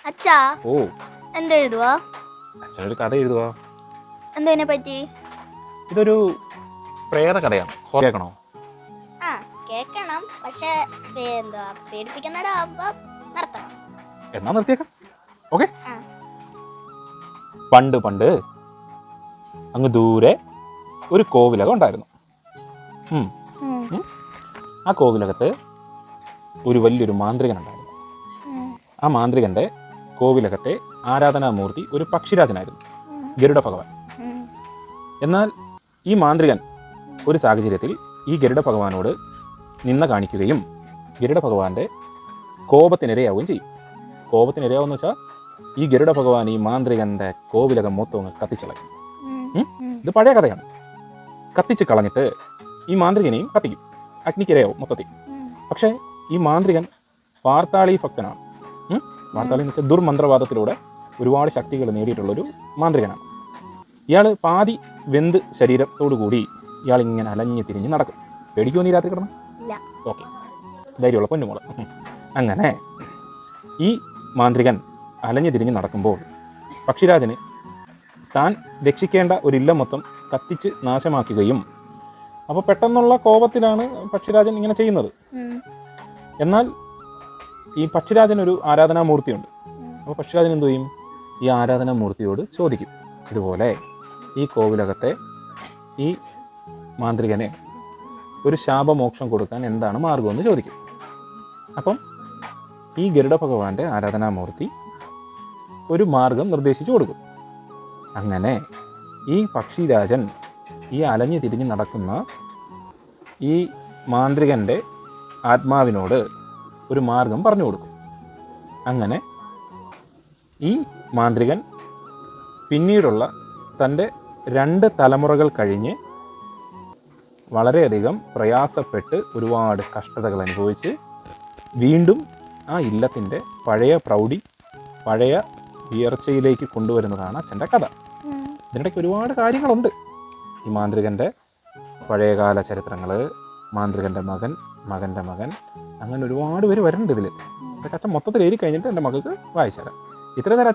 അച്ഛാ ഓ എന്തെഴുതുവാ? അച്ഛനൊരു കഥ എഴുതുവാ. എന്തതിനെ പറ്റി? ഇതൊരു പ്രേത കഥയാണ്. കേൾക്കണോ? ആ കേക്കണം, പക്ഷെ എന്തുവാ പേടിപ്പിക്കുന്നതാവുമ്പോ നിർത്തണം. എന്നാ നിർത്തിയേക്കാം. ഓക്കെ. ആ. പണ്ട് പണ്ട് അങ്ങ് ദൂരെ ഒരു കോവിലകം ഉണ്ടായിരുന്നു. ആ കോവിലകത്ത് ഒരു വലിയൊരു മാന്ത്രികൻ ഉണ്ടായിരുന്നു. ആ മാന്ത്രികന്റെ കോവിലകത്തെ ആരാധനാമൂർത്തി ഒരു പക്ഷിരാജനായിരുന്നു, ഗരുഡ ഭഗവാൻ. എന്നാൽ ഈ മാന്ത്രികൻ ഒരു സാഹചര്യത്തിൽ ഈ ഗരുഡ ഭഗവാനോട് നിന്ന കാണിക്കുകയും ഗരുഡ ഭഗവാന്റെ കോപത്തിനിരയാവുകയും ചെയ്യും. കോപത്തിനിരയാവുമെന്ന് വെച്ചാൽ ഈ ഗരുഡ ഭഗവാൻ ഈ മാന്ത്രികന്റെ കോവിലകം മൊത്തം അങ്ങ് കത്തിച്ചളയും. ഇത് പഴയ കഥയാണ്. കത്തിച്ച് കളഞ്ഞിട്ട് ഈ മാന്ത്രികനെയും കത്തിക്കും, അഗ്നിക്കിരയാവും മൊത്തത്തിൽ. പക്ഷേ ഈ മാന്ത്രികൻ വാർത്താളി ഭക്തനാണ്. വാർത്താളി എന്ന് വെച്ചാൽ ദുർമന്ത്രവാദത്തിലൂടെ ഒരുപാട് ശക്തികൾ നേടിയിട്ടുള്ളൊരു മാന്ത്രികനാണ്. ഇയാൾ പാതി വെന്ത് ശരീരത്തോടു കൂടി ഇയാൾ ഇങ്ങനെ അലഞ്ഞു തിരിഞ്ഞ് നടക്കും. പേടിക്കുമോ നീ രാത്രി കിടന്ന്? ഓക്കെ, ധൈര്യമുള്ള പൊന്നുമോള്. അങ്ങനെ ഈ മാന്ത്രികൻ അലഞ്ഞു തിരിഞ്ഞ് നടക്കുമ്പോൾ പക്ഷിരാജന് താൻ രക്ഷിക്കേണ്ട ഒരില്ലം മൊത്തം കത്തിച്ച് നാശമാക്കുകയും, അപ്പോൾ പെട്ടെന്നുള്ള കോപത്തിലാണ് പക്ഷിരാജൻ ഇങ്ങനെ ചെയ്യുന്നത്. എന്നാൽ ഈ പക്ഷിരാജനൊരു ആരാധനാമൂർത്തിയുണ്ട്. അപ്പോൾ പക്ഷിരാജൻ എന്തു ചെയ്യും? ഈ ആരാധനാമൂർത്തിയോട് ചോദിക്കും, ഇതുപോലെ ഈ കോവിലകത്തെ ഈ മാന്ത്രികനെ ഒരു ശാപമോക്ഷം കൊടുക്കാൻ എന്താണ് മാർഗമെന്ന് ചോദിക്കും. അപ്പം ഈ ഗരുഡ ഭഗവാന്റെ ആരാധനാമൂർത്തി ഒരു മാർഗം നിർദ്ദേശിച്ചു കൊടുക്കും. അങ്ങനെ ഈ പക്ഷിരാജൻ ഈ അലഞ്ഞു തിരിഞ്ഞ് നടക്കുന്ന ഈ മാന്ത്രികൻ്റെ ആത്മാവിനോട് ഒരു മാർഗം പറഞ്ഞു കൊടുക്കും. അങ്ങനെ ഈ മാന്ത്രികൻ പിന്നീടുള്ള തൻ്റെ 2 തലമുറകൾ കഴിഞ്ഞ് വളരെയധികം പ്രയാസപ്പെട്ട് ഒരുപാട് കഷ്ടതകൾ അനുഭവിച്ച് വീണ്ടും ആ ഇല്ലത്തിൻ്റെ പഴയ പ്രൗഢി, പഴയ ഉയർച്ചയിലേക്ക് കൊണ്ടുവരുന്നതാണ് അച്ഛൻ്റെ കഥ. ഇതിനിടയ്ക്ക് ഒരുപാട് കാര്യങ്ങളുണ്ട്. ഈ മാന്ത്രികൻ്റെ പഴയകാല ചരിത്രങ്ങൾ, മാന്ത്രികൻ്റെ മകൻ, മകൻ്റെ മകൻ, അങ്ങനെ ഒരുപാട് പേര് വരുന്നുണ്ട് ഇതിൽ. ഇതൊക്കെ അച്ഛൻ മൊത്തത്തിൽ എഴുതി കഴിഞ്ഞിട്ട് എൻ്റെ മകൾക്ക് വായിച്ചു തരാം. ഇത്ര നേരം